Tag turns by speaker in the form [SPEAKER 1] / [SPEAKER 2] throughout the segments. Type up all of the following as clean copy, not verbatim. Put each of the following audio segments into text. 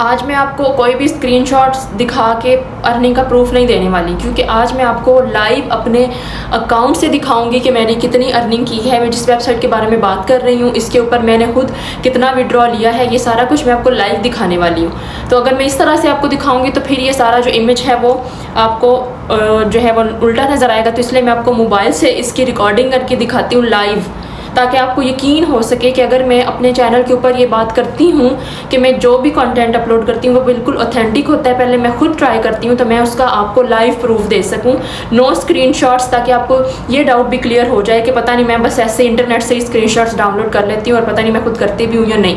[SPEAKER 1] आज मैं आपको कोई भी स्क्रीनशॉट्स दिखा के अर्निंग का प्रूफ नहीं देने वाली, क्योंकि आज मैं आपको लाइव अपने अकाउंट से दिखाऊंगी कि मैंने कितनी अर्निंग की है। मैं जिस वेबसाइट के बारे में बात कर रही हूँ इसके ऊपर मैंने खुद कितना विड्रॉ लिया है, ये सारा कुछ मैं आपको लाइव दिखाने वाली हूँ। तो अगर मैं इस तरह से आपको दिखाऊंगी तो फिर ये सारा जो इमेज है वो आपको जो है वो उल्टा नज़र आएगा। तो इसलिए मैं आपको मोबाइल से इसकी रिकॉर्डिंग करके दिखाती हूँ लाइव, ताकि आपको यकीन हो सके कि अगर मैं अपने चैनल के ऊपर ये बात करती हूँ कि मैं जो भी कंटेंट अपलोड करती हूँ वो बिल्कुल ऑथेंटिक होता है। पहले मैं खुद ट्राई करती हूँ तो मैं उसका आपको लाइव प्रूफ दे सकूँ, नो स्क्रीनशॉट्स, ताकि आपको ये डाउट भी क्लियर हो जाए कि पता नहीं मैं बस ऐसे इंटरनेट से ही स्क्रीनशॉट्स डाउनलोड कर लेती हूँ और पता नहीं मैं खुद करती भी हूँ या नहीं।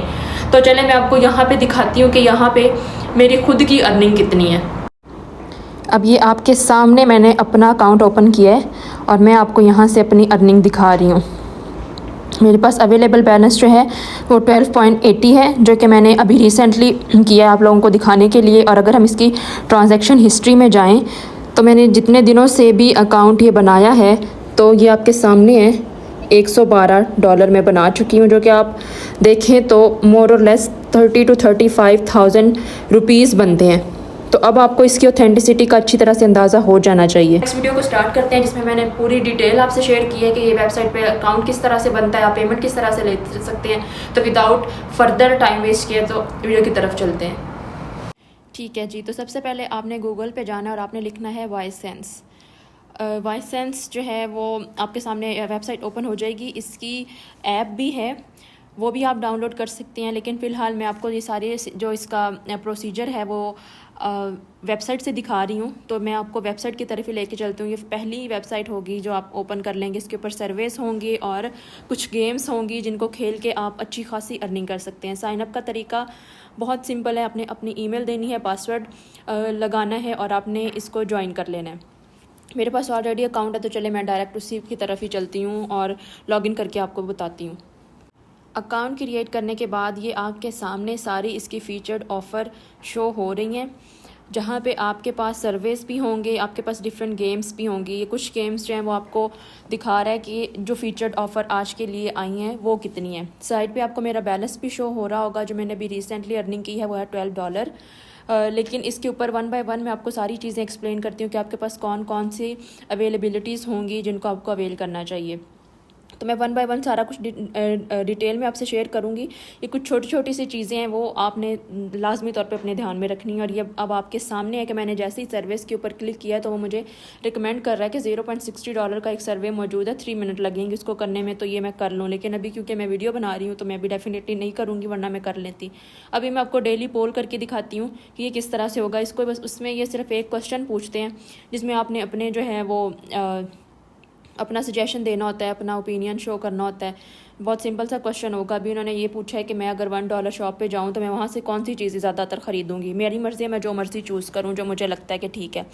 [SPEAKER 1] तो चले मैं आपको यहाँ पर दिखाती हूँ कि यहाँ पर मेरी खुद की अर्निंग कितनी है। अब ये आपके सामने मैंने अपना अकाउंट ओपन किया है और मैं आपको यहाँ से अपनी अर्निंग दिखा रही हूँ। मेरे पास अवेलेबल बैलेंस जो है वो 12.80 है, जो कि मैंने अभी रिसेंटली किया है आप लोगों को दिखाने के लिए। और अगर हम इसकी ट्रांजैक्शन हिस्ट्री में जाएं तो मैंने जितने दिनों से भी अकाउंट ये बनाया है तो ये आपके सामने है, $112 में बना चुकी हूँ, जो कि आप देखें तो मोर और लेस 30 to 35,000 रुपीज़ बनते हैं। तो अब आपको इसकी ऑथेंटिसिटी का अच्छी तरह से अंदाज़ा हो जाना चाहिए। नेक्स्ट वीडियो को स्टार्ट करते हैं, जिसमें मैंने पूरी डिटेल आपसे शेयर की है कि ये वेबसाइट पे अकाउंट किस तरह से बनता है, आप पेमेंट किस तरह से ले सकते हैं। तो विदाउट फर्दर टाइम वेस्ट किया तो वीडियो की तरफ चलते हैं। ठीक है जी, तो सबसे पहले आपने गूगल पे जाना और आपने लिखना है वॉइस सेंस। वॉइस सेंस जो है वो आपके सामने वेबसाइट ओपन हो जाएगी। इसकी ऐप भी है, वो भी आप डाउनलोड कर सकते हैं, लेकिन फ़िलहाल मैं आपको ये सारे जो इसका प्रोसीजर है वो वेबसाइट से दिखा रही हूँ। तो मैं आपको वेबसाइट की तरफ ही लेके चलती हूँ। ये पहली वेबसाइट होगी जो आप ओपन कर लेंगे। इसके ऊपर सर्विस होंगी और कुछ गेम्स होंगी जिनको खेल के आप अच्छी खासी अर्निंग कर सकते हैं। साइन अप का तरीका बहुत सिंपल है, आपने अपनी ईमेल देनी है, पासवर्ड लगाना है और आपने इसको ज्वाइन कर लेना है। मेरे पास ऑलरेडी अकाउंट है तो चले मैं डायरेक्ट उसी की तरफ ही चलती हूँ और लॉगिन करके आपको बताती हूँ। अकाउंट क्रिएट करने के बाद ये आपके सामने सारी इसकी फ़ीचर्ड ऑफ़र शो हो रही हैं, जहाँ पे आपके पास सर्विस भी होंगे, आपके पास डिफरेंट गेम्स भी होंगी। ये कुछ गेम्स जो हैं वो आपको दिखा रहा है कि जो फ़ीचर्ड ऑफ़र आज के लिए आई हैं वो कितनी है। साइड पे आपको मेरा बैलेंस भी शो हो रहा होगा, जो मैंने अभी रिसेंटली अर्निंग की है वो है $12। लेकिन इसके ऊपर 1 बाय 1 मैं आपको सारी चीज़ें एक्सप्लेन करती हूँ कि आपके पास कौन कौन सी अवेलेबिलिटीज़ होंगी जिनको आपको अवेल करना चाहिए। तो मैं 1 बाय 1 सारा कुछ डिटेल में आपसे शेयर करूंगी। ये कुछ छोटी छोटी सी चीज़ें हैं वो आपने लाजमी तौर पे अपने ध्यान में रखनी है। और ये अब आपके सामने है कि मैंने जैसे ही सर्विस के ऊपर क्लिक किया तो वो मुझे रिकमेंड कर रहा है कि $0.60 का एक सर्वे मौजूद है, 3 मिनट लगेंगे इसको करने में, तो ये मैं कर लूँ। लेकिन अभी क्योंकि मैं वीडियो बना रही हूँ तो मैं भी डेफिनेटली नहीं करूँगी, वरना मैं कर लेती। अभी मैं आपको डेली पोल करके दिखाती हूँ कि ये किस तरह से होगा। इसको बस उसमें ये सिर्फ एक क्वेश्चन पूछते हैं जिसमें आपने अपने जो है वो अपना सजेशन देना होता है, अपना ओपिनियन शो करना होता है। बहुत सिंपल सा क्वेश्चन होगा। अभी उन्होंने ये पूछा है कि मैं अगर $1 शॉप पे जाऊँ तो मैं वहाँ से कौन सी चीज़ें ज़्यादातर ख़रीदूँगी। मेरी मर्ज़ी है, मैं जो मर्ज़ी चूज़ करूँ जो मुझे लगता है कि ठीक है।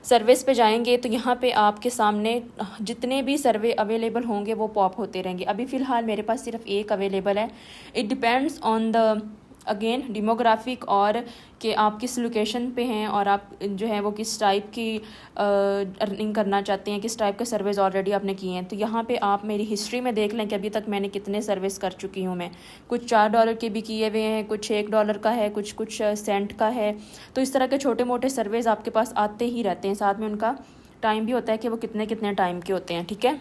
[SPEAKER 1] सर्विस पे जाएंगे तो यहाँ पे आपके सामने जितने भी सर्वे अवेलेबल होंगे वो पॉप होते रहेंगे। अभी फ़िलहाल मेरे पास सिर्फ एक अवेलेबल है। It depends on the again demographic और कि आप किस लोकेशन पे हैं और आप जो है वो किस टाइप की अर्निंग करना चाहते हैं, किस टाइप के सर्विस ऑलरेडी आपने किए हैं। तो यहाँ पे आप मेरी हिस्ट्री में देख लें कि अभी तक मैंने कितने सर्विस कर चुकी हूँ। मैं कुछ $4 के भी किए हुए हैं, कुछ $1 का है, कुछ सेंट का है। तो इस तरह के छोटे मोटे सर्विस आपके पास आते ही रहते हैं। साथ में उनका टाइम भी होता है कि वो कितने कितने टाइम के होते हैं, ठीक है।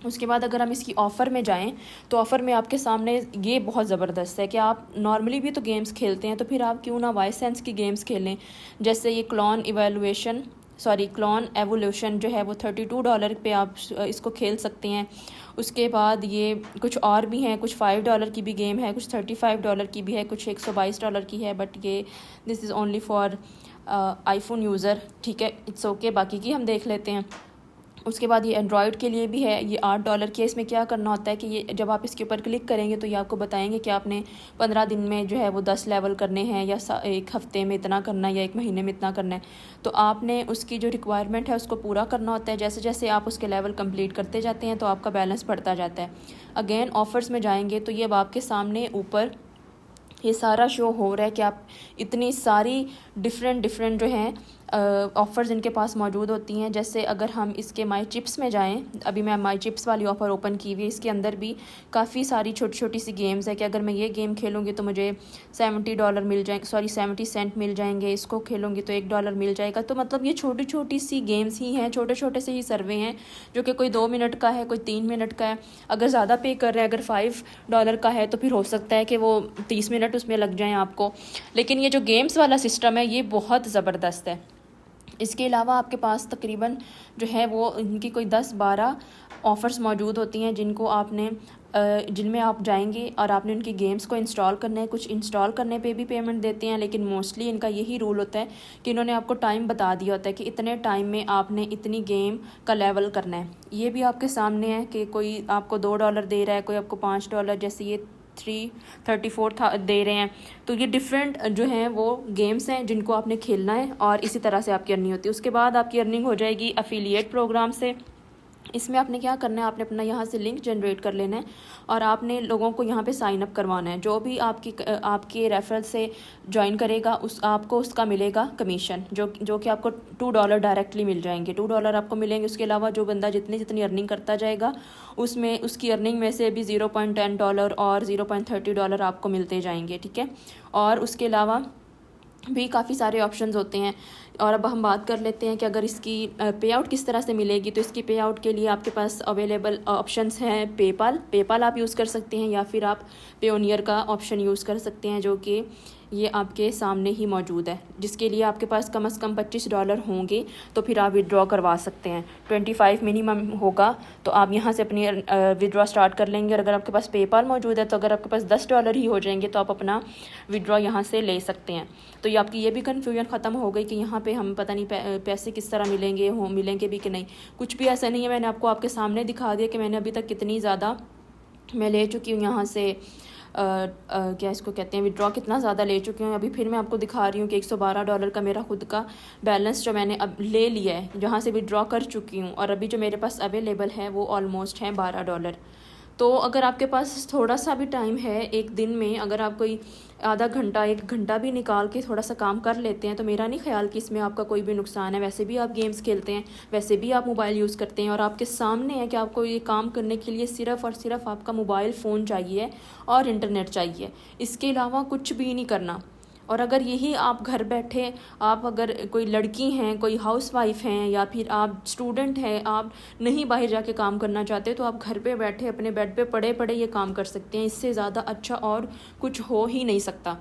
[SPEAKER 1] उसके बाद अगर हम इसकी ऑफ़र में जाएं तो ऑफ़र में आपके सामने ये बहुत ज़बरदस्त है कि आप नॉर्मली भी तो गेम्स खेलते हैं, तो फिर आप क्यों ना वॉइस सेंस की गेम्स खेलें। जैसे ये क्लोन एवोल्यूशन जो है वो $32 पे आप इसको खेल सकते हैं। उसके बाद ये कुछ और भी हैं, कुछ $5 की भी गेम है, कुछ $35 की भी है, कुछ $122 की है। बट ये this is only for iPhone user, ठीक है, इट्स ओके। बाकी की हम देख लेते हैं। उसके बाद ये एंड्रॉयड के लिए भी है, ये $8 की है। इसमें क्या करना होता है कि ये जब आप इसके ऊपर क्लिक करेंगे तो ये आपको बताएंगे कि आपने 15 दिन में जो है वो 10 लेवल करने हैं, या एक हफ़्ते में इतना करना है, या एक महीने में इतना करना है। तो आपने उसकी जो रिक्वायरमेंट है उसको पूरा करना होता है। जैसे जैसे आप उसके लेवल कंप्लीट करते जाते हैं तो आपका बैलेंस बढ़ता जाता है। अगेन ऑफ़र्स में जाएंगे तो ये अब आपके सामने ऊपर ये सारा शो हो रहा है कि आप इतनी सारी डिफरेंट जो हैं ऑफ़र्स इनके पास मौजूद होती हैं। जैसे अगर हम इसके माई चिप्स में जाएं, अभी मैं माई चिप्स वाली ऑफ़र ओपन की हुई है, इसके अंदर भी काफ़ी सारी छोटी छोटी सी गेम्स है कि अगर मैं ये गेम खेलूँगी तो मुझे $70 मिल जाएंगे, 70 सेंट मिल जाएंगे, इसको खेलूँगी तो $1 मिल जाएगा। तो मतलब ये छोटी छोटी सी गेम्स ही हैं, छोटे छोटे से ही सर्वे हैं जो कि कोई 2 मिनट का है, कोई 3 मिनट का है। अगर ज़्यादा पे कर रहे हैं, अगर $5 का है तो फिर हो सकता है कि वो 30 मिनट उसमें लग जाएँ आपको। लेकिन ये जो गेम्स वाला सिस्टम है ये बहुत ज़बरदस्त है। इसके अलावा आपके पास तकरीबन जो है वो इनकी कोई 10-12 ऑफ़र्स मौजूद होती हैं जिनमें आप जाएंगे और आपने उनकी गेम्स को इंस्टॉल करना है। कुछ इंस्टॉल करने पे भी पेमेंट देते हैं, लेकिन मोस्टली इनका यही रूल होता है कि इन्होंने आपको टाइम बता दिया होता है कि इतने टाइम में आपने इतनी गेम का लेवल करना है। ये भी आपके सामने है कि कोई आपको $2 दे रहा है, कोई आपको $5, जैसे ये 334 दे रहे हैं। तो ये डिफरेंट जो हैं वो गेम्स हैं जिनको आपने खेलना है और इसी तरह से आपकी अर्निंग होती है। उसके बाद आपकी अर्निंग हो जाएगी अफिलिएट प्रोग्राम से। इसमें आपने क्या करना है, आपने अपना यहाँ से लिंक जनरेट कर लेना है और आपने लोगों को यहाँ पे साइन अप करवाना है। जो भी आपके रेफरल से ज्वाइन करेगा आपको उसका मिलेगा कमीशन, जो कि आपको $2 डायरेक्टली मिल जाएंगे। $2 आपको मिलेंगे। उसके अलावा जो बंदा जितनी अर्निंग करता जाएगा उसमें उसकी अर्निंग में से भी $0.10 और $0.30 आपको मिलते जाएंगे, ठीक है। और उसके अलावा भी काफ़ी सारे ऑप्शंस होते हैं। और अब हम बात कर लेते हैं कि अगर इसकी पे आउट किस तरह से मिलेगी। तो इसकी पे आउट के लिए आपके पास अवेलेबल ऑप्शंस हैं पेपाल आप यूज़ कर सकते हैं, या फिर आप पेयोनियर का ऑप्शन यूज़ कर सकते हैं, जो कि ये आपके सामने ही मौजूद है, जिसके लिए आपके पास कम से कम $25 होंगे तो फिर आप विड्रॉ करवा सकते हैं। 25 मिनिमम होगा तो आप यहाँ से अपनी विड्रॉ स्टार्ट कर लेंगे। और अगर आपके पास पेपाल मौजूद है तो अगर आपके पास $10 ही हो जाएंगे तो आप अपना विड्रॉ यहाँ से ले सकते हैं। तो ये आपकी ये भी कन्फ्यूजन ख़त्म हो गई कि यहाँ पे हम पता नहीं पैसे किस तरह मिलेंगे भी कि नहीं। कुछ भी ऐसा नहीं है। मैंने आपके सामने दिखा दिया कि मैंने अभी तक कितनी ज़्यादा मैं ले चुकी हूँ यहाँ से क्या इसको कहते हैं, विड्रॉ कितना ज़्यादा ले चुकी हूँ। अभी फिर मैं आपको दिखा रही हूँ कि $112 का मेरा खुद का बैलेंस जो मैंने अब ले लिया है, जहाँ से विड्रॉ कर चुकी हूँ, और अभी जो मेरे पास अवेलेबल है वो ऑलमोस्ट है $12। तो अगर आपके पास थोड़ा सा भी टाइम है एक दिन में, अगर आप कोई आधा घंटा 1 घंटा भी निकाल के थोड़ा सा काम कर लेते हैं तो मेरा नहीं ख्याल कि इसमें आपका कोई भी नुकसान है। वैसे भी आप गेम्स खेलते हैं, वैसे भी आप मोबाइल यूज़ करते हैं, और आपके सामने है कि आपको ये काम करने के लिए सिर्फ़ और सिर्फ आपका मोबाइल फ़ोन चाहिए और इंटरनेट चाहिए। इसके अलावा कुछ भी नहीं करना। और अगर यही आप घर बैठे, आप अगर कोई लड़की हैं, कोई हाउसवाइफ हैं, या फिर आप स्टूडेंट हैं, आप नहीं बाहर जाके काम करना चाहते, तो आप घर पे बैठे अपने बेड पे पड़े पड़े ये काम कर सकते हैं। इससे ज़्यादा अच्छा और कुछ हो ही नहीं सकता।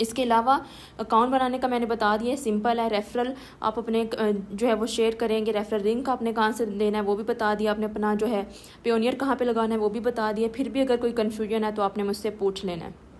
[SPEAKER 1] इसके अलावा अकाउंट बनाने का मैंने बता दिया है, सिंपल है। रेफरल आप अपने जो है वो शेयर करेंगे, रेफरल लिंक आपने कहाँ से लेना है वो भी बता दिया, आपने अपना जो है पेयोनियर कहाँ पे लगाना है वो भी बता दिया। फिर भी अगर कोई कन्फ्यूजन है तो आपने मुझसे पूछ लेना है।